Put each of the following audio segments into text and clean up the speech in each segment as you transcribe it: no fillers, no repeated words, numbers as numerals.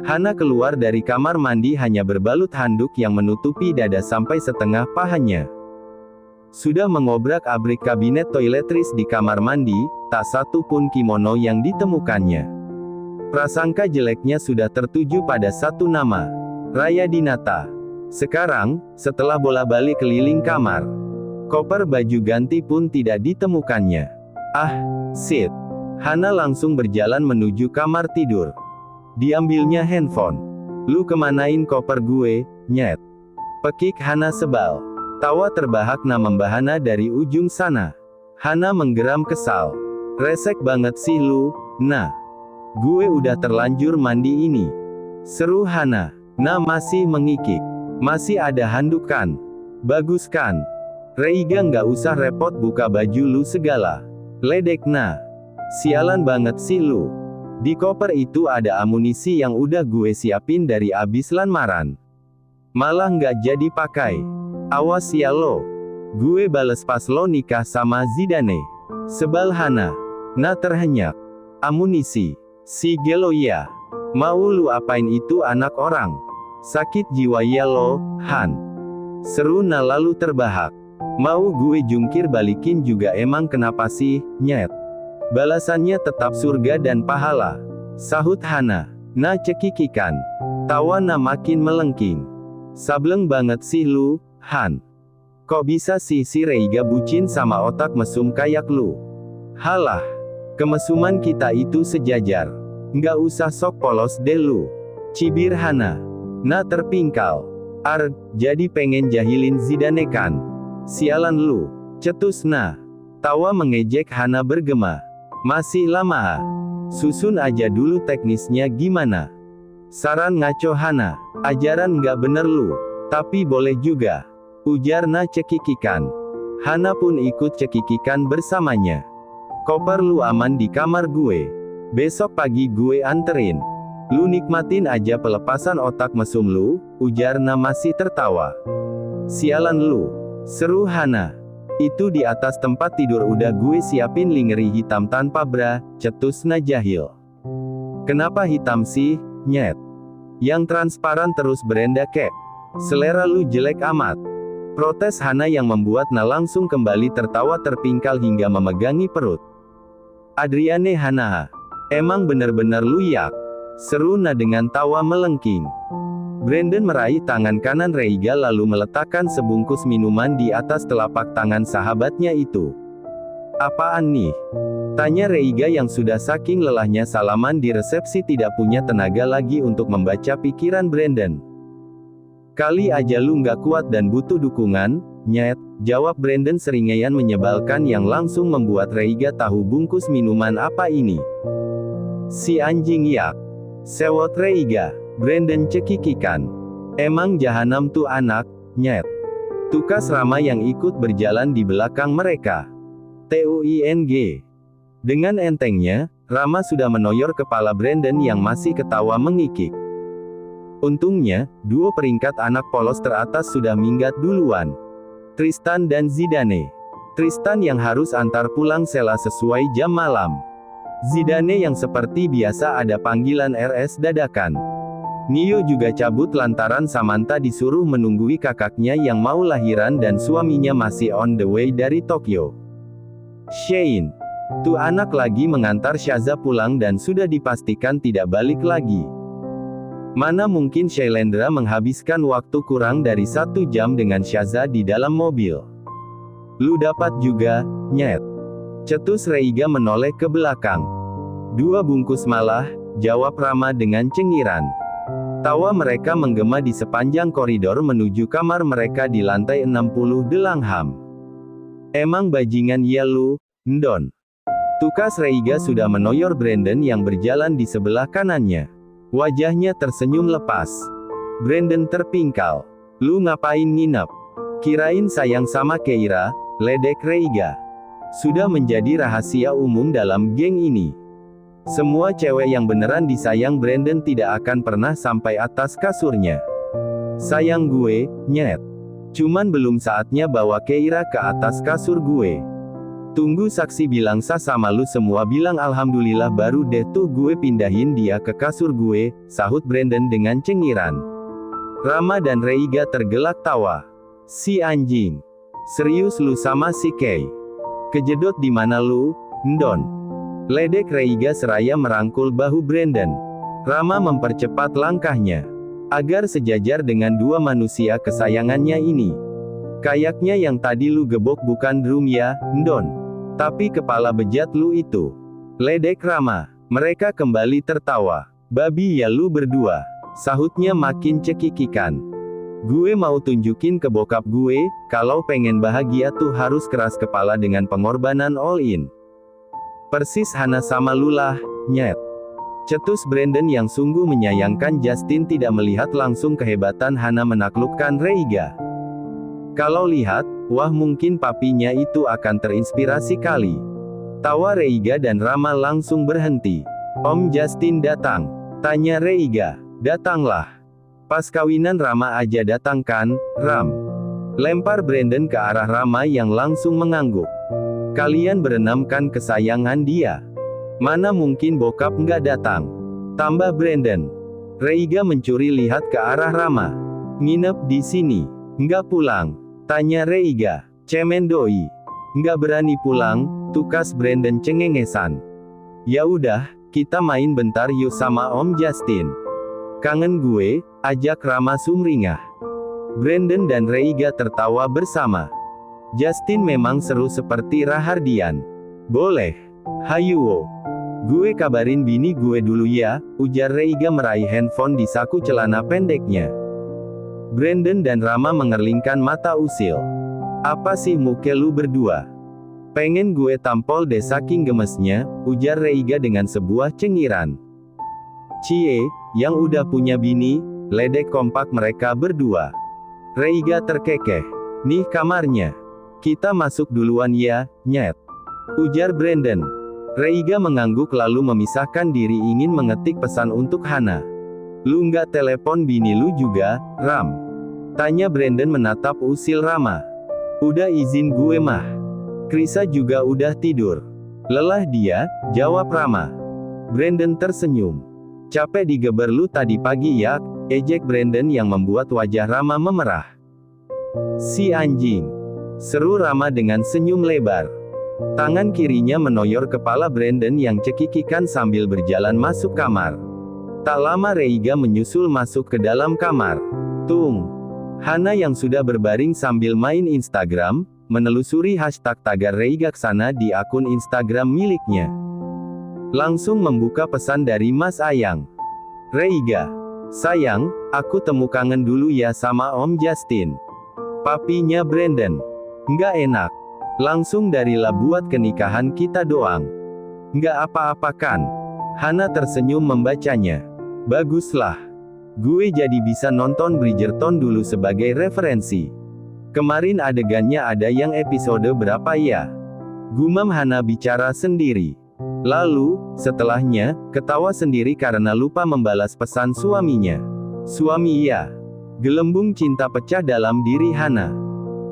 Hana keluar dari kamar mandi hanya berbalut handuk yang menutupi dada sampai setengah pahanya. Sudah mengobrak-abrik kabinet toiletries di kamar mandi, tak satu pun kimono yang ditemukannya. Prasangka jeleknya sudah tertuju pada satu nama, Raya Dinata. Sekarang, setelah bola-balik keliling kamar, koper baju ganti pun tidak ditemukannya. Ah, shit. Hana langsung berjalan menuju kamar tidur. Diambilnya handphone. Lu kemanain koper gue, nyet? Pekik Hana sebal. Tawa terbahak-nah membahana dari ujung sana. Hana menggeram kesal. Resek banget sih lu, nah. Gue udah terlanjur mandi ini. Seru Hana. Nah masih mengikik. Masih ada handuk kan? Bagus kan? Reiga nggak usah repot buka baju lu segala. Ledek nah. Sialan banget sih lu. Di koper itu ada amunisi yang udah gue siapin dari abis lanmaran. Malah nggak jadi pakai. Awas ya lo. Gue bales pas lo nikah sama Zidane. Sebal Hana. Nah terhenyak. Amunisi. Si gelo ya. Mau lu apain itu anak orang? Sakit jiwa ya lo, Han. Seru nah lalu terbahak. Mau gue jungkir balikin juga emang kenapa sih, nyet? Balasannya tetap surga dan pahala. Sahut Hana. Nah cekikikan. Tawa nah makin melengking. Sableng banget sih lu, Han. Kok bisa sih si Reiga bucin sama otak mesum kayak lu? Halah. Kemesuman kita itu sejajar. Nggak usah sok polos deh lu. Cibir Hana. Nah terpingkal. Jadi pengen jahilin Zidane kan? Sialan lu. Cetus nah. Tawa mengejek Hana bergema. Masih lama ah. Susun aja dulu teknisnya gimana? Saran ngaco Hana. Ajaran nggak bener lu. Tapi boleh juga. Ujar nah cekikikan. Hana pun ikut cekikikan bersamanya. Koper lu aman di kamar gue. Besok pagi gue anterin. Lu nikmatin aja pelepasan otak mesum lu, ujar nah masih tertawa. Sialan lu. Seru Hana. Itu di atas tempat tidur udah gue siapin lingerie hitam tanpa bra, cetus nah jahil. Kenapa hitam sih, nyet? Yang transparan terus berenda kek. Selera lu jelek amat. Protes Hana yang membuat nah langsung kembali tertawa terpingkal hingga memegangi perut. Adriane Hana. Emang bener-bener lu yak. Seru nah dengan tawa melengking. Brandon meraih tangan kanan Reiga lalu meletakkan sebungkus minuman di atas telapak tangan sahabatnya itu. Apaan nih? Tanya Reiga yang sudah saking lelahnya salaman di resepsi tidak punya tenaga lagi untuk membaca pikiran Brandon. Kali aja lu nggak kuat dan butuh dukungan, nyet, jawab Brandon seringaian menyebalkan yang langsung membuat Reiga tahu bungkus minuman apa ini. Si anjing yak. Sewot Reiga. Brandon cekikikan. Emang jahanam tuh anak, nyet. Tukas Rama yang ikut berjalan di belakang mereka. TUING. Dengan entengnya, Rama sudah menoyor kepala Brandon yang masih ketawa mengikik. Untungnya, duo peringkat anak polos teratas sudah minggat duluan. Tristan dan Zidane. Tristan yang harus antar pulang Sela sesuai jam malam. Zidane yang seperti biasa ada panggilan RS dadakan. Nio juga cabut lantaran Samantha disuruh menunggui kakaknya yang mau lahiran dan suaminya masih on the way dari Tokyo. Shane. Tuh anak lagi mengantar Syaza pulang dan sudah dipastikan tidak balik lagi. Mana mungkin Shailendra menghabiskan waktu kurang dari 1 jam dengan Syaza di dalam mobil. Lu dapat juga, nyet. Cetus Reiga menoleh ke belakang. 2 bungkus malah, jawab Rama dengan cengiran. Tawa mereka menggema di sepanjang koridor menuju kamar mereka di lantai 60 Delangham. Emang bajingan ya lu, Ndon. Tukas Reiga sudah menoyor Brandon yang berjalan di sebelah kanannya. Wajahnya tersenyum lepas. Brandon terpingkal. Lu ngapain nginep? Kirain sayang sama Keira, ledek Reiga. Sudah menjadi rahasia umum dalam geng ini. Semua cewek yang beneran disayang Brandon tidak akan pernah sampai atas kasurnya. Sayang gue, nyet. Cuman belum saatnya bawa Keira ke atas kasur gue. Tunggu saksi bilang sah sama lu semua bilang alhamdulillah baru deh tuh gue pindahin dia ke kasur gue, sahut Brandon dengan cengiran. Rama dan Reiga tergelak tawa. Si anjing. Serius lu sama si Kay? Kejedot di mana lu, Ndon? Ledek Reiga seraya merangkul bahu Brandon. Rama mempercepat langkahnya. Agar sejajar dengan dua manusia kesayangannya ini. Kayaknya yang tadi lu gebok bukan drum ya, Ndon. Tapi kepala bejat lu itu. Ledek Rama. Mereka kembali tertawa. Babi ya lu berdua. Sahutnya makin cekikikan. Gue mau tunjukin ke bokap gue, kalau pengen bahagia tuh harus keras kepala dengan pengorbanan all in. Persis Hana sama lu lah, nyet. Cetus Brandon yang sungguh menyayangkan Justin tidak melihat langsung kehebatan Hana menaklukkan Reiga. Kalau lihat, wah mungkin papinya itu akan terinspirasi kali. Tawa Reiga dan Rama langsung berhenti. Om Justin datang. Tanya Reiga. Datanglah. Pas kawinan Rama aja datang kan, Ram? Lempar Brandon ke arah Rama yang langsung mengangguk. Kalian berenam kan kesayangan dia. Mana mungkin bokap nggak datang? Tambah Brandon. Reiga mencuri lihat ke arah Rama. Nginep di sini. Nggak pulang? Tanya Reiga. Cemen doi. Nggak berani pulang, tukas Brandon cengengesan. Ya udah, kita main bentar yuk sama Om Justin. Kangen gue, ajak Rama sumringah. Brandon dan Reiga tertawa bersama. Justin memang seru seperti Rahardian. Boleh. Hayuo. Gue kabarin bini gue dulu ya, ujar Reiga meraih handphone di saku celana pendeknya. Brandon dan Rama mengerlingkan mata usil. Apa sih muke lu berdua? Pengen gue tampol deh saking gemesnya, ujar Reiga dengan sebuah cengiran. Cie, yang udah punya bini, ledek kompak mereka berdua. Reiga terkekeh. Nih kamarnya. Kita masuk duluan ya, nyet. Ujar Brandon. Reiga mengangguk lalu memisahkan diri ingin mengetik pesan untuk Hana. Lu nggak telepon bini lu juga, Ram? Tanya Brandon menatap usil Rama. Udah izin gue mah. Krisa juga udah tidur. Lelah dia, jawab Rama. Brandon tersenyum. Capek digeber lu tadi pagi ya, ejek Brandon yang membuat wajah Rama memerah. Si anjing. Seru Rama dengan senyum lebar. Tangan kirinya menoyor kepala Brandon yang cekikikan sambil berjalan masuk kamar. Tak lama Reiga menyusul masuk ke dalam kamar. Tung. Hana yang sudah berbaring sambil main Instagram, menelusuri hashtag tagar Reiga Ksana di akun Instagram miliknya. Langsung membuka pesan dari Mas Ayang. Reiga. Sayang, aku temu kangen dulu ya sama Om Justin. Papinya Brandon. Nggak enak. Langsung dari lah buat kenikahan kita doang. Nggak apa-apa kan? Hana tersenyum membacanya. Baguslah. Gue jadi bisa nonton Bridgerton dulu sebagai referensi. Kemarin adegannya ada yang episode berapa ya? Gumam Hana bicara sendiri. Lalu, setelahnya, ketawa sendiri karena lupa membalas pesan suaminya. Suami ya. Gelembung cinta pecah dalam diri Hana.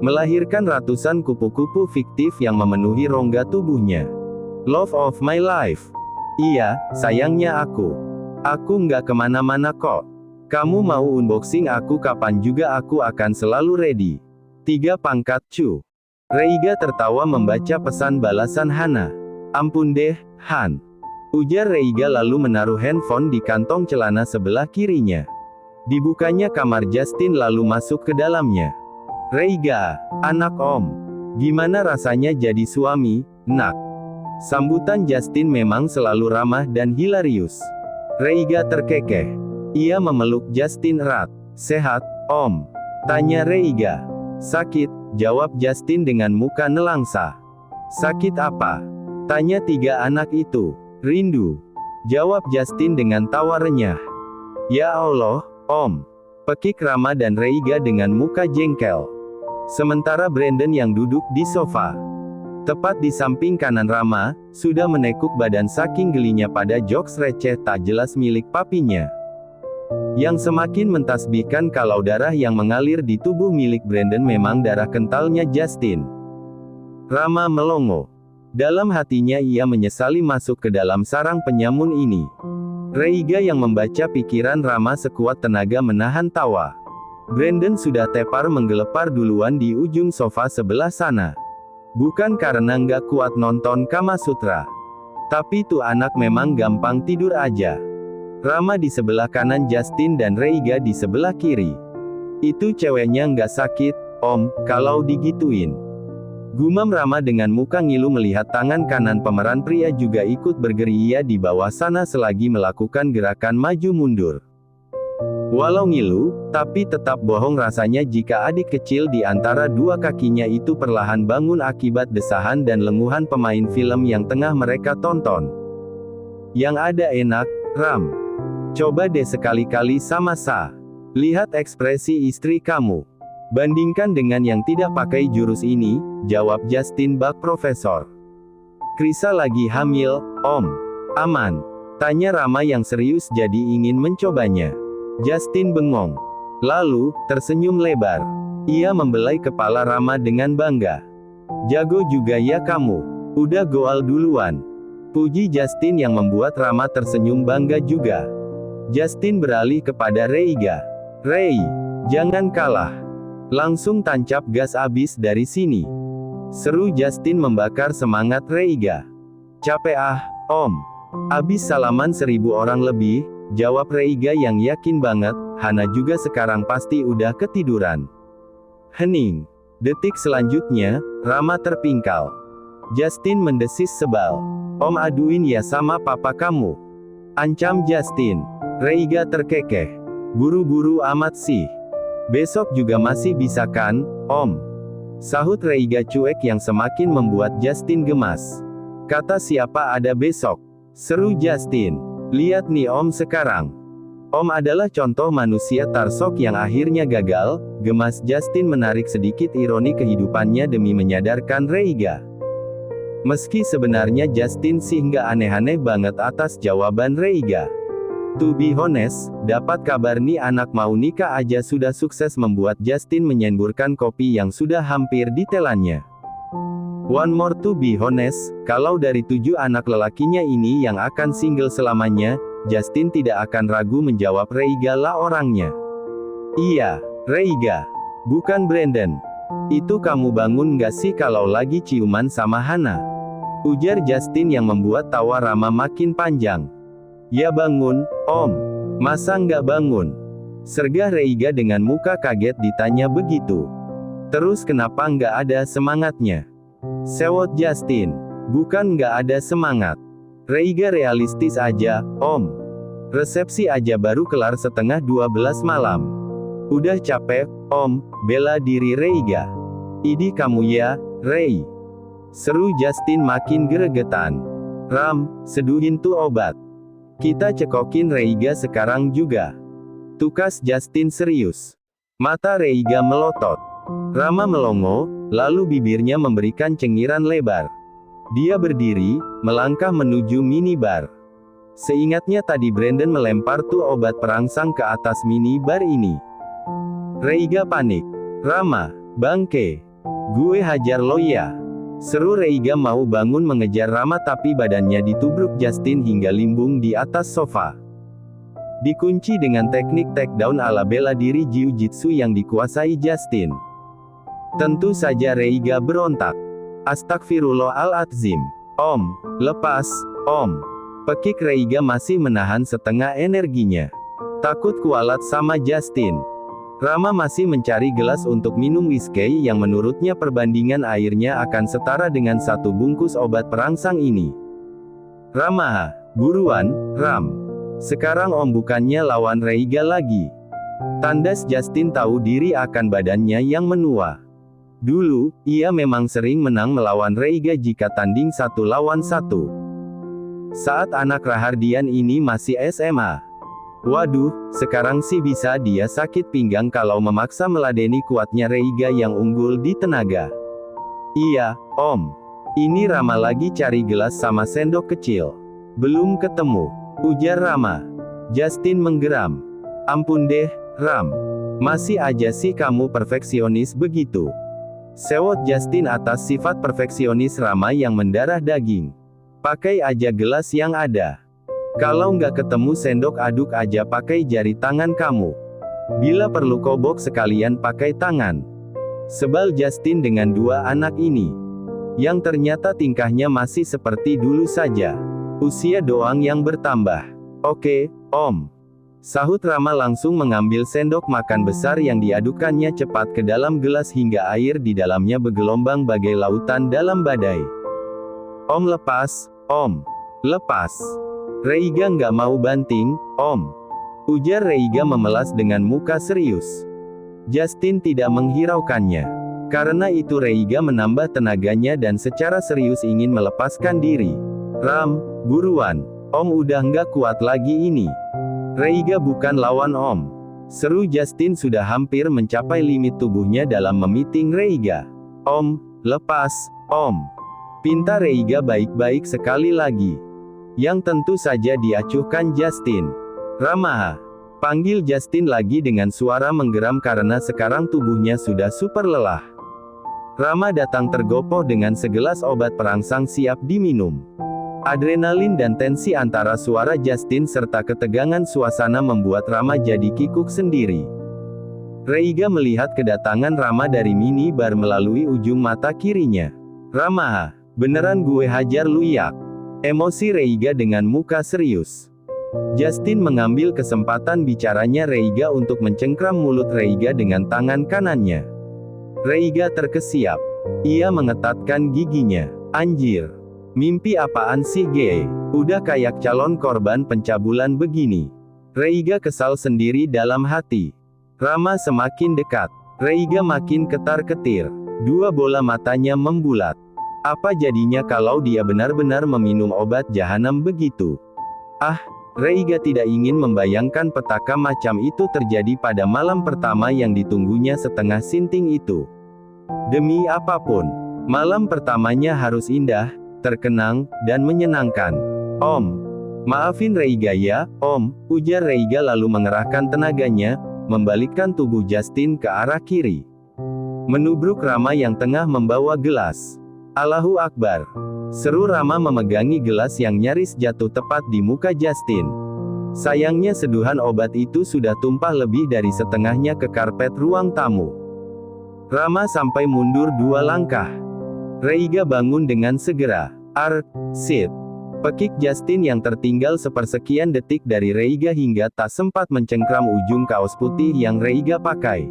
Melahirkan ratusan kupu-kupu fiktif yang memenuhi rongga tubuhnya. Love of my life. Iya, sayangnya aku. Aku nggak kemana-mana kok. Kamu mau unboxing aku kapan juga aku akan selalu ready. 3 pangkat cu. Reiga tertawa membaca pesan balasan Hana. Ampun deh, Han. Ujar Reiga lalu menaruh handphone di kantong celana sebelah kirinya. Dibukanya kamar Justin lalu masuk ke dalamnya. Reiga, anak om. Gimana rasanya jadi suami, nak? Sambutan Justin memang selalu ramah dan hilarius. Reiga terkekeh. Ia memeluk Justin erat. Sehat, om? Tanya Reiga. Sakit, jawab Justin dengan muka nelangsa. Sakit apa? Tanya 3 anak itu. Rindu. Jawab Justin dengan tawa renyah. Ya Allah, om. Pekik Rama dan Reiga dengan muka jengkel. Sementara Brandon yang duduk di sofa. Tepat di samping kanan Rama, sudah menekuk badan saking gelinya pada jokes receh tak jelas milik papinya. Yang semakin mentasbihkan kalau darah yang mengalir di tubuh milik Brandon memang darah kentalnya Justin. Rama melongo. Dalam hatinya ia menyesali masuk ke dalam sarang penyamun ini. Reiga yang membaca pikiran Rama sekuat tenaga menahan tawa. Brandon sudah tepar menggelepar duluan di ujung sofa sebelah sana. Bukan karena nggak kuat nonton Kama Sutra. Tapi tuh anak memang gampang tidur aja. Rama di sebelah kanan Justin dan Reiga di sebelah kiri. Itu ceweknya nggak sakit, Om, kalau digituin. Gumam Rama dengan muka ngilu melihat tangan kanan pemeran pria juga ikut bergeria di bawah sana selagi melakukan gerakan maju mundur. Walau ngilu, tapi tetap bohong rasanya jika adik kecil di antara dua kakinya itu perlahan bangun akibat desahan dan lenguhan pemain film yang tengah mereka tonton. Yang ada enak, Ram. Coba deh sekali-kali sama Sa. Lihat ekspresi istri kamu. Bandingkan dengan yang tidak pakai jurus ini, jawab Justin bak Profesor. Krisa lagi hamil, Om. Aman? Tanya Rama yang serius jadi ingin mencobanya. Justin bengong. Lalu, tersenyum lebar. Ia membelai kepala Rama dengan bangga. Jago juga ya kamu. Udah goal duluan. Puji Justin yang membuat Rama tersenyum bangga juga. Justin beralih kepada Reiga. Rei, jangan kalah. Langsung tancap gas abis dari sini. Seru Justin membakar semangat Reiga. Capek ah, Om. Abis salaman 1000 orang lebih, jawab Reiga yang yakin banget, Hana juga sekarang pasti udah ketiduran. Hening. Detik selanjutnya, Rama terpingkal. Justin mendesis sebal. Om aduin ya sama papa kamu. Ancam Justin. Reiga terkekeh. Buru-buru amat sih. Besok juga masih bisa kan, Om? Sahut Reiga cuek yang semakin membuat Justin gemas. Kata siapa ada besok? Seru Justin. Lihat nih Om sekarang. Om adalah contoh manusia tarsok yang akhirnya gagal, gemas Justin menarik sedikit ironi kehidupannya demi menyadarkan Reiga. Meski sebenarnya Justin sih nggak aneh-aneh banget atas jawaban Reiga. To be honest, dapat kabar nih anak mau nikah aja sudah sukses membuat Justin menyemburkan kopi yang sudah hampir ditelannya. One more to be honest, kalau dari 7 anak lelakinya ini yang akan single selamanya, Justin tidak akan ragu menjawab Reiga lah orangnya. Iya, Reiga. Bukan Brandon. Itu kamu bangun nggak sih kalau lagi ciuman sama Hana? Ujar Justin yang membuat tawa Rama makin panjang. Ya bangun, Om. Masa nggak bangun? Sergah Reiga dengan muka kaget ditanya begitu. Terus kenapa nggak ada semangatnya? Sewot Justin. Bukan nggak ada semangat. Reiga realistis aja, Om. Resepsi aja baru kelar setengah 12 malam. Udah capek, Om, bela diri Reiga. Idi kamu ya, Rei. Seru Justin makin geregetan. Ram, seduhin tuh obat. Kita cekokin Reiga sekarang juga. Tukas Justin serius. Mata Reiga melotot. Rama melongo, lalu bibirnya memberikan cengiran lebar. Dia berdiri, melangkah menuju minibar. Seingatnya tadi Brandon melempar tuh obat perangsang ke atas minibar ini. Reiga panik. Rama, bangke. Gue hajar lo ya. Seru Reiga mau bangun mengejar Rama tapi badannya ditubruk Justin hingga limbung di atas sofa. Dikunci dengan teknik takedown ala bela diri jiu-jitsu yang dikuasai Justin. Tentu saja Reiga berontak. Astagfirullahaladzim. Om, lepas, Om. Pekik Reiga masih menahan setengah energinya. Takut kualat sama Justin. Rama masih mencari gelas untuk minum whisky yang menurutnya perbandingan airnya akan setara dengan 1 bungkus obat perangsang ini. Rama, buruan, Ram. Sekarang Om bukannya lawan Reiga lagi. Tandas Justin tahu diri akan badannya yang menua. Dulu, ia memang sering menang melawan Reiga jika tanding 1 lawan 1. Saat anak Rahardian ini masih SMA. Waduh, sekarang sih bisa dia sakit pinggang kalau memaksa meladeni kuatnya Reiga yang unggul di tenaga. Iya, Om. Ini Rama lagi cari gelas sama sendok kecil. Belum ketemu, ujar Rama. Justin menggeram. Ampun deh, Ram. Masih aja sih kamu perfeksionis begitu. Sewot Justin atas sifat perfeksionis Rama yang mendarah daging. Pakai aja gelas yang ada. Kalau nggak ketemu sendok aduk aja pakai jari tangan kamu. Bila perlu kobok sekalian pakai tangan. Sebal Justin dengan dua anak ini. Yang ternyata tingkahnya masih seperti dulu saja. Usia doang yang bertambah. Oke, Om. Sahut Rama langsung mengambil sendok makan besar yang diadukkannya cepat ke dalam gelas hingga air di dalamnya bergelombang bagai lautan dalam badai. Om lepas, Om. Lepas. Reiga nggak mau banting, Om. Ujar Reiga memelas dengan muka serius. Justin tidak menghiraukannya. Karena itu Reiga menambah tenaganya dan secara serius ingin melepaskan diri. Ram, buruan. Om udah nggak kuat lagi ini. Reiga bukan lawan Om. Seru Justin sudah hampir mencapai limit tubuhnya dalam memiting Reiga. Om, lepas, Om. Pinta Reiga baik-baik sekali lagi. Yang tentu saja diacuhkan Justin. Rama, panggil Justin lagi dengan suara menggeram karena sekarang tubuhnya sudah super lelah. Rama datang tergopoh dengan segelas obat perangsang siap diminum. Adrenalin dan tensi antara suara Justin serta ketegangan suasana membuat Rama jadi kikuk sendiri. Reiga melihat kedatangan Rama dari minibar melalui ujung mata kirinya. Rama, beneran gue hajar lu yak. Emosi Reiga dengan muka serius. Justin mengambil kesempatan bicaranya Reiga untuk mencengkram mulut Reiga dengan tangan kanannya. Reiga terkesiap. Ia mengetatkan giginya. Anjir. Mimpi apaan sih ge? Udah kayak calon korban pencabulan begini. Reiga kesal sendiri dalam hati. Rama semakin dekat. Reiga makin ketar-ketir. Dua bola matanya membulat. Apa jadinya kalau dia benar-benar meminum obat jahanam begitu? Ah, Reiga tidak ingin membayangkan petaka macam itu terjadi pada malam pertama yang ditunggunya setengah sinting itu. Demi apapun, malam pertamanya harus indah, terkenang, dan menyenangkan. Om. Maafin Reiga ya, Om, ujar Reiga lalu mengerahkan tenaganya, membalikkan tubuh Justin ke arah kiri. Menubruk Rama yang tengah membawa gelas. Allahu Akbar. Seru Rama memegangi gelas yang nyaris jatuh tepat di muka Justin. Sayangnya seduhan obat itu sudah tumpah lebih dari setengahnya ke karpet ruang tamu. Rama sampai mundur 2 langkah. Reiga bangun dengan segera. Sit. Pekik Justin yang tertinggal sepersekian detik dari Reiga hingga tak sempat mencengkram ujung kaos putih yang Reiga pakai.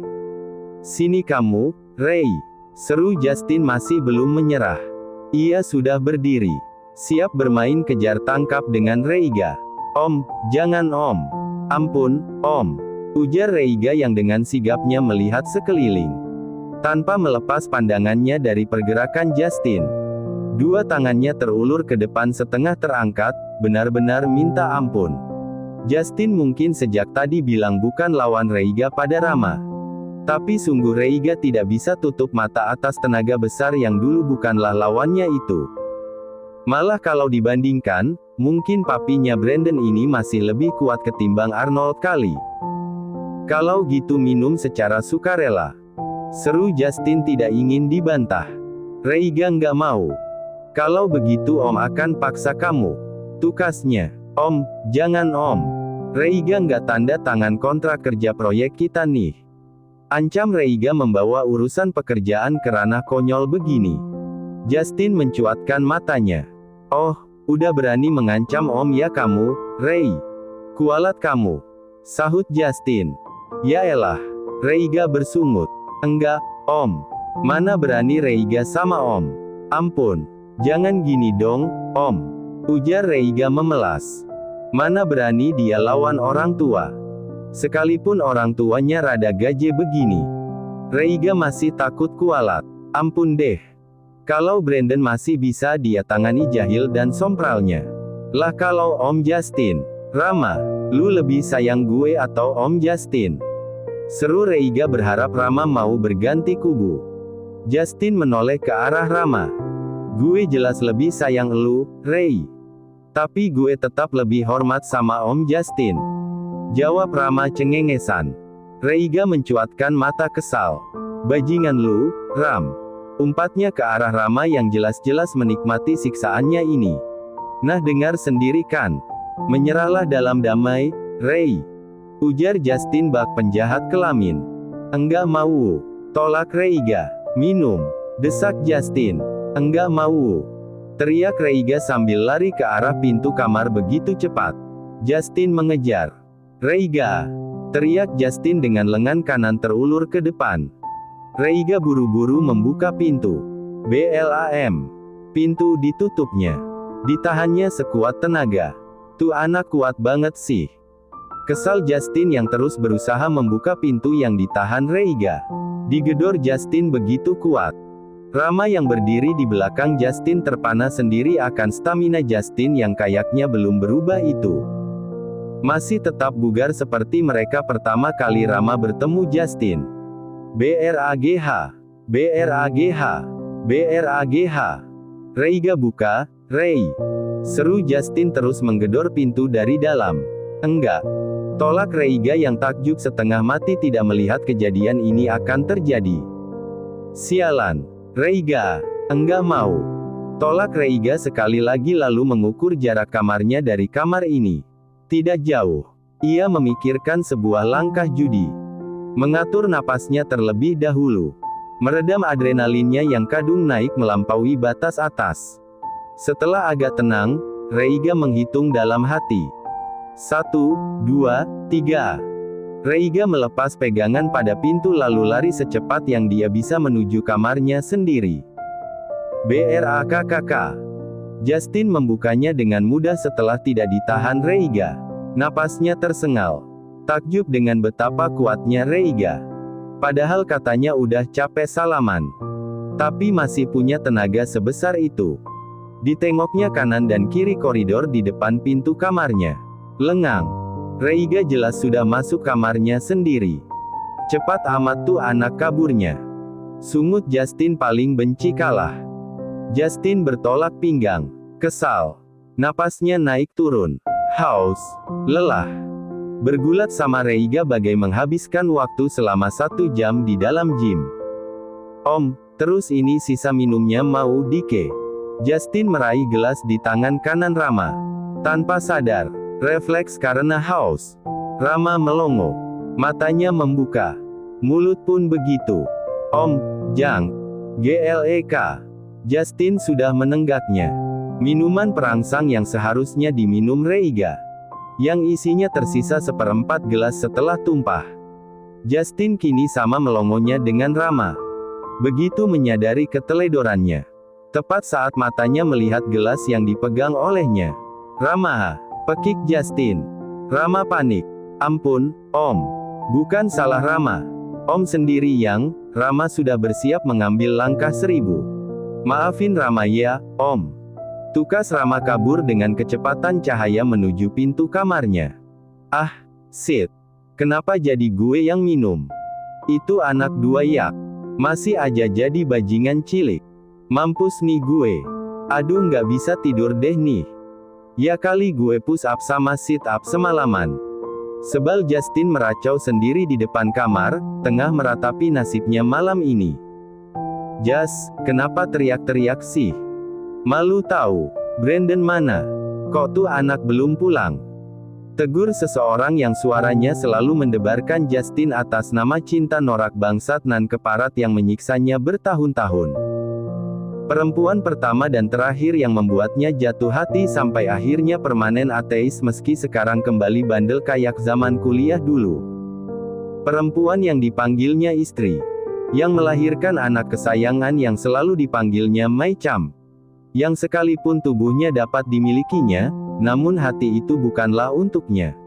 Sini kamu, Rei. Seru Justin masih belum menyerah. Ia sudah berdiri. Siap bermain kejar tangkap dengan Reiga. Om, jangan Om. Ampun, Om. Ujar Reiga yang dengan sigapnya melihat sekeliling. Tanpa melepas pandangannya dari pergerakan Justin. 2 tangannya terulur ke depan setengah terangkat, benar-benar minta ampun. Justin mungkin sejak tadi bilang bukan lawan Reiga pada Rama. Tapi sungguh Reiga tidak bisa tutup mata atas tenaga besar yang dulu bukanlah lawannya itu. Malah kalau dibandingkan, mungkin papinya Brandon ini masih lebih kuat ketimbang Arnold kali. Kalau gitu minum secara sukarela. Seru Justin tidak ingin dibantah. Reiga nggak mau. Kalau begitu Om akan paksa kamu. Tukasnya. Om, jangan Om. Reiga nggak tanda tangan kontrak kerja proyek kita nih. Ancam Reiga membawa urusan pekerjaan ke ranah konyol begini. Justin mencuatkan matanya. Oh, udah berani mengancam Om ya kamu, Rei. Kualat kamu. Sahut Justin. Ya elah. Reiga bersungut. Enggak, Om. Mana berani Reiga sama Om. Ampun. Jangan gini dong, Om. Ujar Reiga memelas. Mana berani dia lawan orang tua. Sekalipun orang tuanya rada gaje begini. Reiga masih takut kualat. Ampun deh. Kalau Brandon masih bisa dia tangani jahil dan sompralnya. Lah kalau Om Justin. Rama, lu lebih sayang gue atau Om Justin? Seru Reiga berharap Rama mau berganti kubu. Justin menoleh ke arah Rama. Gue jelas lebih sayang lu, Rei. Tapi gue tetap lebih hormat sama Om Justin. Jawab Rama cengengesan. Reiga mencuatkan mata kesal. Bajingan lu, Ram. Umpatnya ke arah Rama yang jelas-jelas menikmati siksaannya ini. Nah, dengar sendiri kan? Menyerahlah dalam damai, Rei. Ujar Justin bak penjahat kelamin. Enggak mau. Tolak Reiga. Minum. Desak Justin. Enggak mau. Teriak Reiga sambil lari ke arah pintu kamar begitu cepat. Justin mengejar. Reiga. Teriak Justin dengan lengan kanan terulur ke depan. Reiga buru-buru membuka pintu. BLAM. Pintu ditutupnya. Ditahannya sekuat tenaga. Tuh anak kuat banget sih. Kesal Justin yang terus berusaha membuka pintu yang ditahan Reiga. Digedor Justin begitu kuat. Rama yang berdiri di belakang Justin terpana sendiri akan stamina Justin yang kayaknya belum berubah itu. Masih tetap bugar seperti mereka pertama kali Rama bertemu Justin. BRAGH. BRAGH. BRAGH. Reiga buka, Rei. Seru Justin terus menggedor pintu dari dalam. Enggak. Tolak Reiga yang takjub setengah mati tidak melihat kejadian ini akan terjadi. Sialan. Reiga. Enggak mau. Tolak Reiga sekali lagi lalu mengukur jarak kamarnya dari kamar ini. Tidak jauh. Ia memikirkan sebuah langkah judi. Mengatur napasnya terlebih dahulu. Meredam adrenalinnya yang kadung naik melampaui batas atas. Setelah agak tenang, Reiga menghitung dalam hati. 1, 2, 3. Reiga melepas pegangan pada pintu lalu lari secepat yang dia bisa menuju kamarnya sendiri. BRAKKK. Justin membukanya dengan mudah setelah tidak ditahan Reiga. Napasnya tersengal. Takjub dengan betapa kuatnya Reiga. Padahal katanya udah capek salaman. Tapi masih punya tenaga sebesar itu. Ditengoknya kanan dan kiri koridor di depan pintu kamarnya. Lengang. Reiga jelas sudah masuk kamarnya sendiri. Cepat amat tuh anak kaburnya. Sungut Justin paling benci kalah. Justin bertolak pinggang. Kesal. Napasnya naik turun. Haus. Lelah. Bergulat sama Reiga bagai menghabiskan waktu selama 1 jam di dalam gym. Om, terus ini sisa minumnya mau dike. Justin meraih gelas di tangan kanan Rama. Tanpa sadar. Refleks karena haus. Rama melongo. Matanya membuka. Mulut pun begitu. Om, Jang. GLEK. Justin sudah menenggaknya. Minuman perangsang yang seharusnya diminum Reiga. Yang isinya tersisa 1/4 gelas setelah tumpah. Justin kini sama melongonya dengan Rama. Begitu menyadari keteledorannya. Tepat saat matanya melihat gelas yang dipegang olehnya. Rama. Pekik Justin. Rama panik. Ampun, Om. Bukan salah Rama. Om sendiri yang. Rama sudah bersiap mengambil langkah 1000. Maafin Rama ya, Om. Tukas Rama kabur dengan kecepatan cahaya menuju pintu kamarnya. Ah, shit. Kenapa jadi gue yang minum? Itu anak 2 yak. Masih aja jadi bajingan cilik. Mampus nih gue. Aduh nggak bisa tidur deh nih. Ya kali gue push up sama sit up semalaman. Sebal Justin meracau sendiri di depan kamar, tengah meratapi nasibnya malam ini. Jas, kenapa teriak-teriak sih? Malu tahu. Brandon mana? Kok tuh anak belum pulang? Tegur seseorang yang suaranya selalu mendebarkan Justin atas nama cinta norak bangsat nan keparat yang menyiksanya bertahun-tahun. Perempuan pertama dan terakhir yang membuatnya jatuh hati sampai akhirnya permanen ateis meski sekarang kembali bandel kayak zaman kuliah dulu. Perempuan yang dipanggilnya istri. Yang melahirkan anak kesayangan yang selalu dipanggilnya Mai Cham. Yang sekalipun tubuhnya dapat dimilikinya, namun hati itu bukanlah untuknya.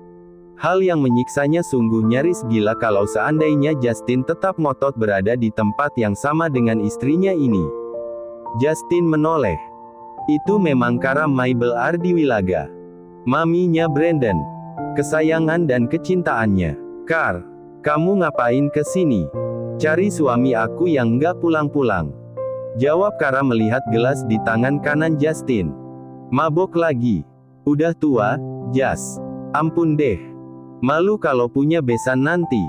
Hal yang menyiksanya sungguh nyaris gila kalau seandainya Justin tetap ngotot berada di tempat yang sama dengan istrinya ini. Justin menoleh. Itu memang Kara Mabel Ardiwilaga. Maminya Brandon. Kesayangan dan kecintaannya. Kar, kamu ngapain ke sini? Cari suami aku yang nggak pulang-pulang. Jawab Kara melihat gelas di tangan kanan Justin. Mabok lagi. Udah tua, Jas. Ampun deh. Malu kalau punya besan nanti.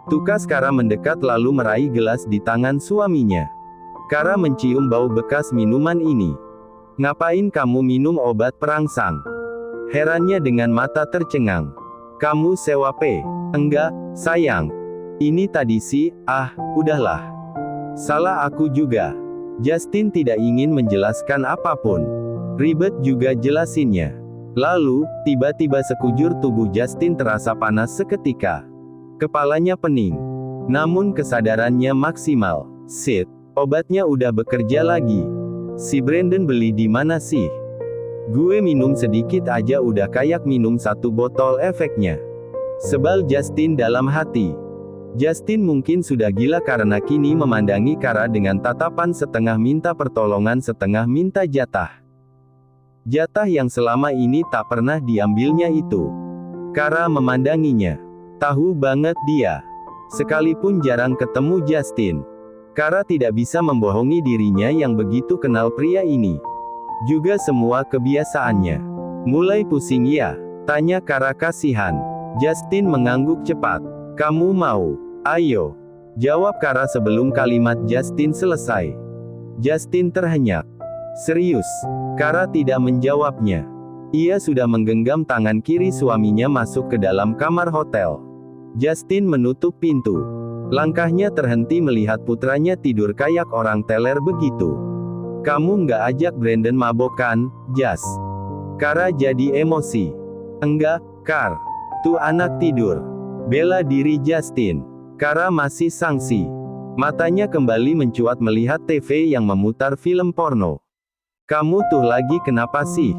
Tukas Kara mendekat lalu meraih gelas di tangan suaminya. Kara mencium bau bekas minuman ini. Ngapain kamu minum obat perangsang? Herannya dengan mata tercengang. Kamu sewa P? Enggak, sayang. Ini tadi sih, udahlah. Salah aku juga. Justin tidak ingin menjelaskan apapun. Ribet juga jelasinnya. Lalu, tiba-tiba sekujur tubuh Justin terasa panas seketika. Kepalanya pening. Namun kesadarannya maksimal. Shit, obatnya udah bekerja lagi. Si Brandon beli di mana sih? Gue minum sedikit aja udah kayak minum 1 botol efeknya. Sebal Justin dalam hati. Justin mungkin sudah gila karena kini memandangi Kara dengan tatapan setengah minta pertolongan setengah minta jatah. Jatah yang selama ini tak pernah diambilnya itu. Kara memandanginya. Tahu banget dia. Sekalipun jarang ketemu Justin, Kara tidak bisa membohongi dirinya yang begitu kenal pria ini. Juga semua kebiasaannya. Mulai pusing ya? Tanya Kara kasihan. Justin mengangguk cepat. Kamu mau? Ayo. Jawab Kara sebelum kalimat Justin selesai. Justin terhenyak. Serius? Kara tidak menjawabnya. Ia sudah menggenggam tangan kiri suaminya masuk ke dalam kamar hotel. Justin menutup pintu. Langkahnya terhenti melihat putranya tidur kayak orang teler begitu. Kamu nggak ajak Brandon mabok kan, Jas? Kara jadi emosi. Enggak, Kar. Tuh anak tidur. Bela diri Justin. Kara masih sangsi. Matanya kembali mencuat melihat TV yang memutar film porno. Kamu tuh lagi kenapa sih?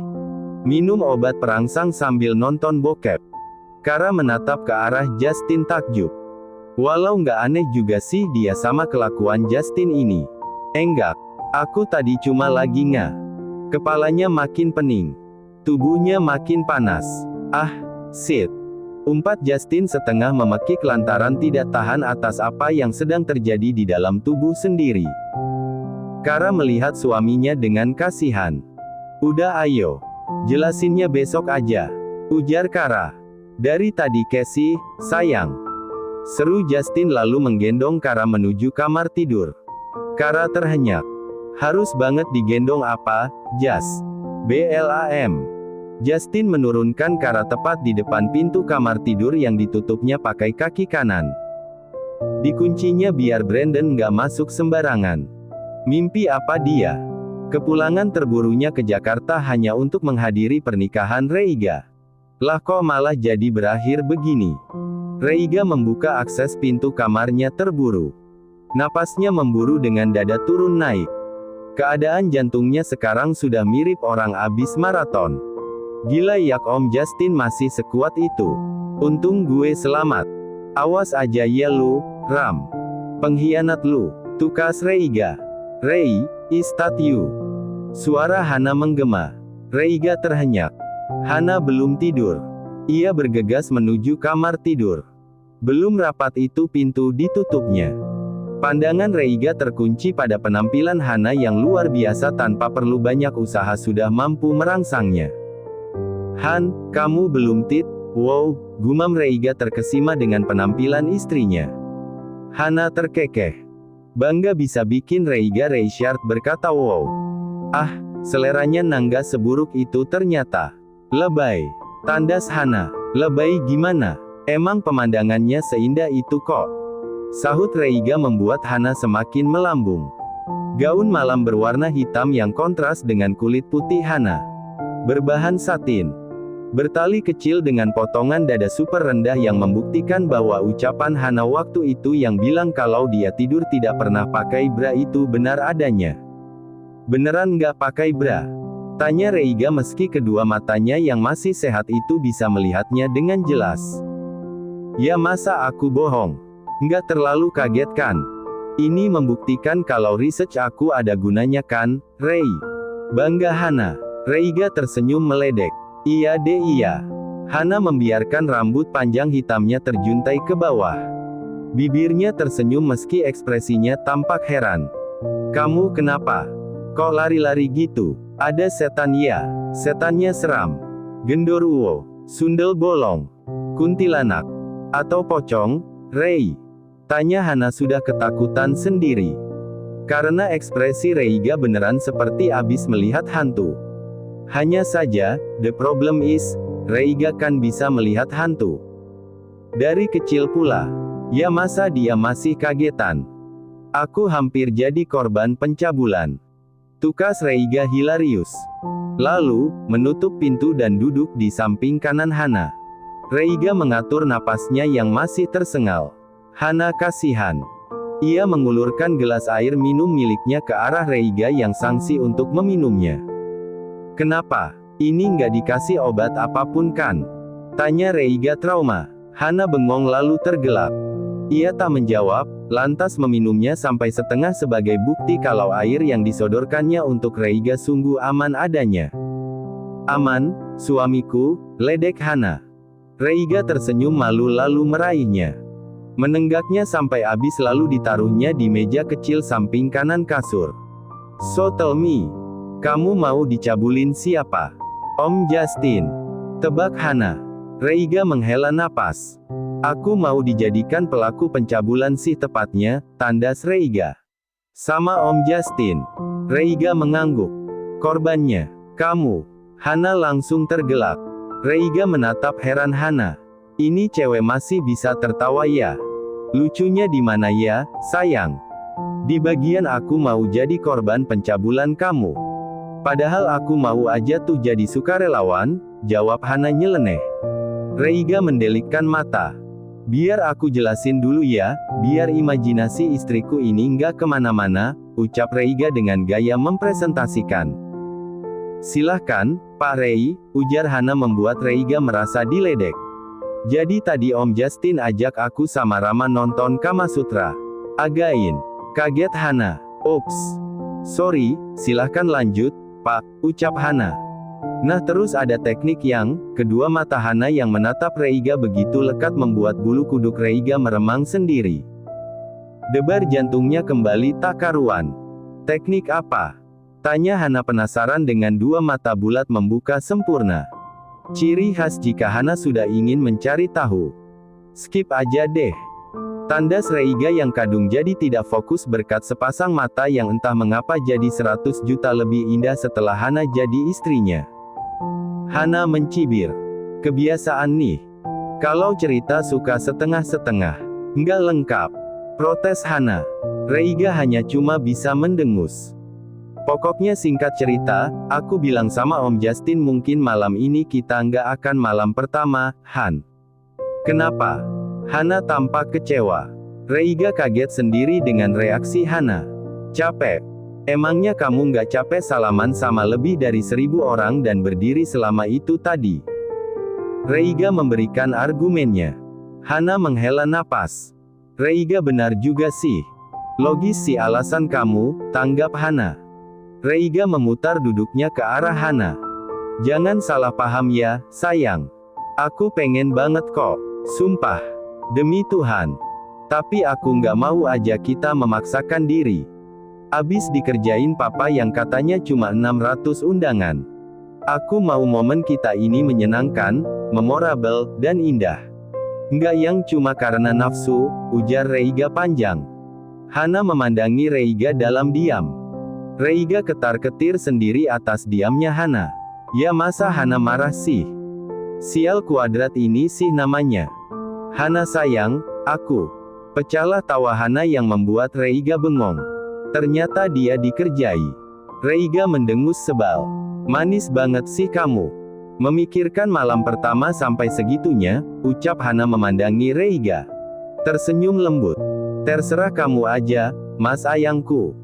Minum obat perangsang sambil nonton bokep. Kara menatap ke arah Justin takjub. Walau nggak aneh juga sih dia sama kelakuan Justin ini. Enggak. Aku tadi cuma lagi Kepalanya makin pening. Tubuhnya makin panas. Shit. Umpat Justin setengah memekik lantaran tidak tahan atas apa yang sedang terjadi di dalam tubuh sendiri. Kara melihat suaminya dengan kasihan. Udah ayo. Jelasinnya besok aja. Ujar Kara. Dari tadi Casey, sayang. Seru Justin lalu menggendong Kara menuju kamar tidur. Kara terhenyak. Harus banget digendong apa, Jas? BLAM. Justin menurunkan Kara tepat di depan pintu kamar tidur yang ditutupnya pakai kaki kanan. Dikuncinya biar Brandon nggak masuk sembarangan. Mimpi apa dia? Kepulangan terburunya ke Jakarta hanya untuk menghadiri pernikahan Reiga. Lah kok malah jadi berakhir begini? Reiga membuka akses pintu kamarnya terburu. Napasnya memburu dengan dada turun naik. Keadaan jantungnya sekarang sudah mirip orang abis maraton. Gila ya Om Justin masih sekuat itu. Untung gue selamat. Awas aja ya lu, Ram. Pengkhianat lu. Tukas Reiga. Rei, is that you? Suara Hana menggema. Reiga terhenyak. Hana belum tidur. Ia bergegas menuju kamar tidur. Belum rapat itu pintu ditutupnya. Pandangan Reiga terkunci pada penampilan Hana yang luar biasa tanpa perlu banyak usaha sudah mampu merangsangnya. Han, kamu belum tit? Wow, gumam Reiga terkesima dengan penampilan istrinya. Hana terkekeh. Bangga bisa bikin Reiga Reichard berkata wow. Seleranya nangga seburuk itu ternyata. Lebay. Tandas Hana. Lebay gimana? Emang pemandangannya seindah itu kok. Sahut Reiga membuat Hana semakin melambung. Gaun malam berwarna hitam yang kontras dengan kulit putih Hana. Berbahan satin. Bertali kecil dengan potongan dada super rendah yang membuktikan bahwa ucapan Hana waktu itu yang bilang kalau dia tidur tidak pernah pakai bra itu benar adanya. Beneran nggak pakai bra? Tanya Reiga meski kedua matanya yang masih sehat itu bisa melihatnya dengan jelas. Ya masa aku bohong? Nggak terlalu kaget kan? Ini membuktikan kalau research aku ada gunanya kan, Rei? Bangga Hana. Reiga tersenyum meledek. Iya deh iya. Hana membiarkan rambut panjang hitamnya terjuntai ke bawah. Bibirnya tersenyum meski ekspresinya tampak heran. Kamu kenapa? Kok lari-lari gitu? Ada setan ya? Setannya seram. Genderuwo, sundel bolong, kuntilanak, atau pocong, Rei? Tanya Hana sudah ketakutan sendiri. Karena ekspresi Reiga beneran seperti abis melihat hantu. Hanya saja, the problem is, Reiga kan bisa melihat hantu. Dari kecil pula. Ya masa dia masih kagetan. Aku hampir jadi korban pencabulan. Tukas Reiga hilarius. Lalu, menutup pintu dan duduk di samping kanan Hana. Reiga mengatur napasnya yang masih tersengal. Hana kasihan. Ia mengulurkan gelas air minum miliknya ke arah Reiga yang sangsi untuk meminumnya. Kenapa? Ini nggak dikasih obat apapun kan? Tanya Reiga trauma. Hana bengong lalu tergelap. Ia tak menjawab, lantas meminumnya sampai setengah sebagai bukti kalau air yang disodorkannya untuk Reiga sungguh aman adanya. Aman, suamiku, ledek Hana. Reiga tersenyum malu lalu meraihnya. Menenggaknya sampai habis lalu ditaruhnya di meja kecil samping kanan kasur. So tell me, kamu mau dicabulin siapa? Om Justin. Tebak Hana. Reiga menghela napas. Aku mau dijadikan pelaku pencabulan sih tepatnya, tandas Reiga. Sama Om Justin. Reiga mengangguk. Korbannya, kamu. Hana langsung tergelak. Reiga menatap heran Hana. Ini cewek masih bisa tertawa ya? Lucunya di mana ya, sayang? Di bagian aku mau jadi korban pencabulan kamu. Padahal aku mau aja tuh jadi sukarelawan, jawab Hana nyeleneh. Reiga mendelikkan mata. Biar aku jelasin dulu ya, biar imajinasi istriku ini nggak kemana-mana, ucap Reiga dengan gaya mempresentasikan. Silahkan, Pak Rei, ujar Hana membuat Reiga merasa diledek. Jadi tadi Om Justin ajak aku sama Rama nonton Kama Sutra. Again. Kaget Hana. Ops. Sorry, silahkan lanjut, Pak, ucap Hana. Nah terus ada teknik yang, kedua mata Hana yang menatap Reiga begitu lekat membuat bulu kuduk Reiga meremang sendiri. Debar jantungnya kembali tak karuan. Teknik apa? Tanya Hana penasaran dengan dua mata bulat membuka sempurna. Ciri khas jika Hana sudah ingin mencari tahu. Skip aja deh. Tandas Reiga yang kadung jadi tidak fokus berkat sepasang mata yang entah mengapa jadi 100 juta lebih indah setelah Hana jadi istrinya. Hana mencibir. Kebiasaan nih. Kalau cerita suka setengah-setengah. Nggak lengkap. Protes Hana. Reiga hanya cuma bisa mendengus. Pokoknya singkat cerita, aku bilang sama Om Justin mungkin malam ini kita nggak akan malam pertama, Han. Kenapa? Hana tampak kecewa. Reiga kaget sendiri dengan reaksi Hana. Capek. Emangnya kamu nggak capek salaman sama lebih dari 1000 orang dan berdiri selama itu tadi? Reiga memberikan argumennya. Hana menghela napas. Reiga benar juga sih. Logis sih alasan kamu, tanggap Hana. Reiga memutar duduknya ke arah Hana. Jangan salah paham ya, sayang. Aku pengen banget kok. Sumpah. Demi Tuhan. Tapi aku nggak mau aja kita memaksakan diri. Abis dikerjain papa yang katanya cuma 600 undangan. Aku mau momen kita ini menyenangkan, memorable, dan indah. Nggak yang cuma karena nafsu, ujar Reiga panjang. Hana memandangi Reiga dalam diam. Reiga ketar-ketir sendiri atas diamnya Hana. Ya masa Hana marah sih? Sial kuadrat ini sih namanya. Hana sayang, aku. Pecahlah tawa Hana yang membuat Reiga bengong. Ternyata dia dikerjai. Reiga mendengus sebal. Manis banget sih kamu. Memikirkan malam pertama sampai segitunya, ucap Hana memandangi Reiga. Tersenyum lembut. Terserah kamu aja, mas ayangku.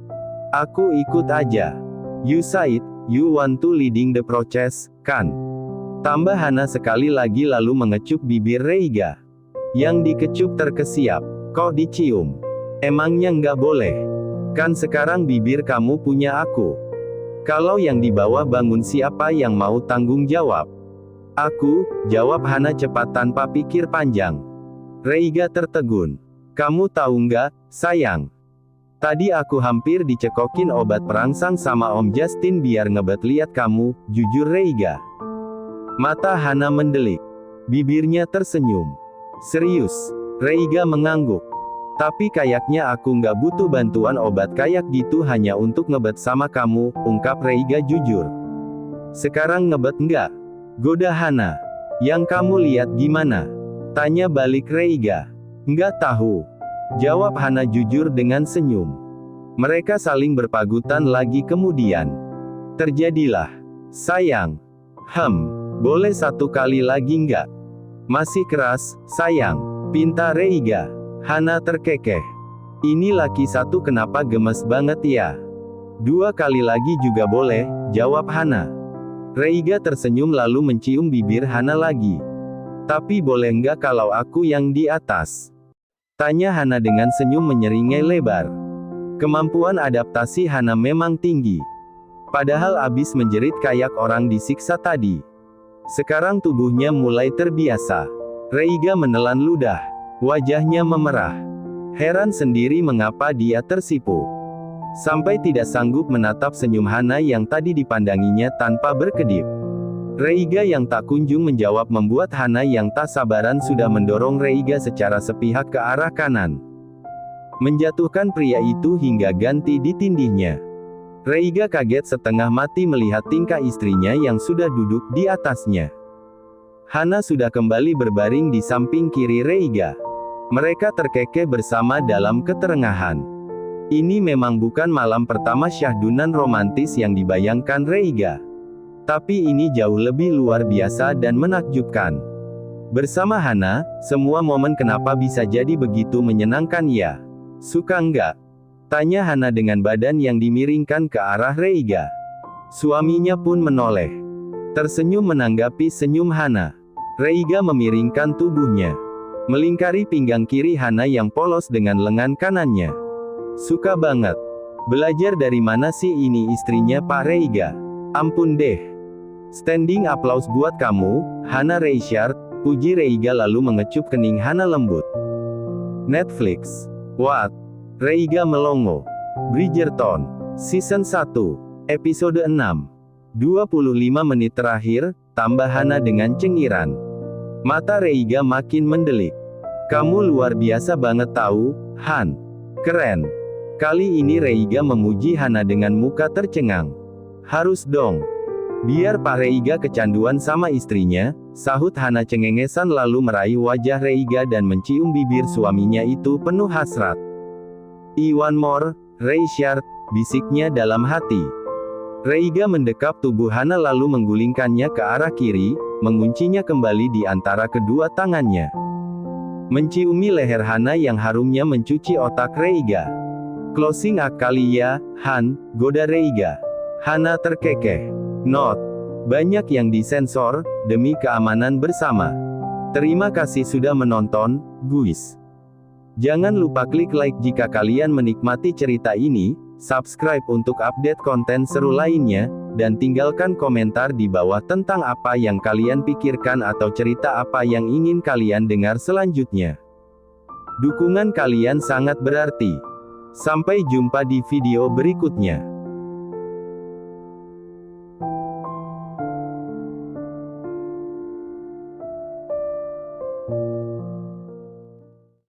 Aku ikut aja. You said, you want to leading the process, kan? Tambah Hana sekali lagi lalu mengecup bibir Reiga. Yang dikecup terkesiap. Kok dicium? Emangnya nggak boleh? Kan sekarang bibir kamu punya aku. Kalau yang di bawah bangun siapa yang mau tanggung jawab? Aku, jawab Hana cepat tanpa pikir panjang. Reiga tertegun. Kamu tahu nggak, sayang? Tadi aku hampir dicekokin obat perangsang sama Om Justin biar ngebet lihat kamu, jujur Reiga. Mata Hana mendelik. Bibirnya tersenyum. Serius? Reiga mengangguk. Tapi kayaknya aku nggak butuh bantuan obat kayak gitu hanya untuk ngebet sama kamu, ungkap Reiga jujur. Sekarang ngebet nggak? Goda Hana. Yang kamu lihat gimana? Tanya balik Reiga. Nggak tahu. Jawab Hana jujur dengan senyum. Mereka saling berpagutan lagi kemudian. Terjadilah. Sayang. Boleh satu kali lagi nggak? Masih keras, sayang. Pinta Reiga. Hana terkekeh. Ini laki satu kenapa gemes banget ya? 2 kali lagi juga boleh, jawab Hana. Reiga tersenyum lalu mencium bibir Hana lagi. Tapi boleh nggak kalau aku yang di atas? Tanya Hana dengan senyum menyeringai lebar. Kemampuan adaptasi Hana memang tinggi. Padahal abis menjerit kayak orang disiksa tadi. Sekarang tubuhnya mulai terbiasa. Reiga menelan ludah. Wajahnya memerah. Heran sendiri mengapa dia tersipu. Sampai tidak sanggup menatap senyum Hana yang tadi dipandanginya tanpa berkedip. Reiga yang tak kunjung menjawab membuat Hana yang tak sabaran sudah mendorong Reiga secara sepihak ke arah kanan. Menjatuhkan pria itu hingga ganti ditindihnya. Reiga kaget setengah mati melihat tingkah istrinya yang sudah duduk di atasnya. Hana sudah kembali berbaring di samping kiri Reiga. Mereka terkekeh bersama dalam keterengahan. Ini memang bukan malam pertama syahdunan romantis yang dibayangkan Reiga. Tapi ini jauh lebih luar biasa dan menakjubkan. Bersama Hana, semua momen kenapa bisa jadi begitu menyenangkan ya? Suka nggak? Tanya Hana dengan badan yang dimiringkan ke arah Reiga. Suaminya pun menoleh. Tersenyum menanggapi senyum Hana. Reiga memiringkan tubuhnya. Melingkari pinggang kiri Hana yang polos dengan lengan kanannya. Suka banget. Belajar dari mana sih ini istrinya Pak Reiga? Ampun deh. Standing applause buat kamu, Hana Reichard, puji Reiga lalu mengecup kening Hana lembut. Netflix. What? Reiga melongo. Bridgerton. Season 1. Episode 6. 25 menit terakhir, tambah Hana dengan cengiran. Mata Reiga makin mendelik. Kamu luar biasa banget tahu, Han. Keren. Kali ini Reiga memuji Hana dengan muka tercengang. Harus dong. Biar Pak Reiga kecanduan sama istrinya, sahut Hana cengengesan lalu meraih wajah Reiga dan mencium bibir suaminya itu penuh hasrat. I want more, Reichard, bisiknya dalam hati. Reiga mendekap tubuh Hana lalu menggulingkannya ke arah kiri, menguncinya kembali di antara kedua tangannya. Menciumi leher Hana yang harumnya mencuci otak Reiga. Closing kali ya, Han, goda Reiga. Hana terkekeh. Not. Banyak yang disensor, demi keamanan bersama. Terima kasih sudah menonton, guys. Jangan lupa klik like jika kalian menikmati cerita ini, subscribe untuk update konten seru lainnya, dan tinggalkan komentar di bawah tentang apa yang kalian pikirkan atau cerita apa yang ingin kalian dengar selanjutnya. Dukungan kalian sangat berarti. Sampai jumpa di video berikutnya.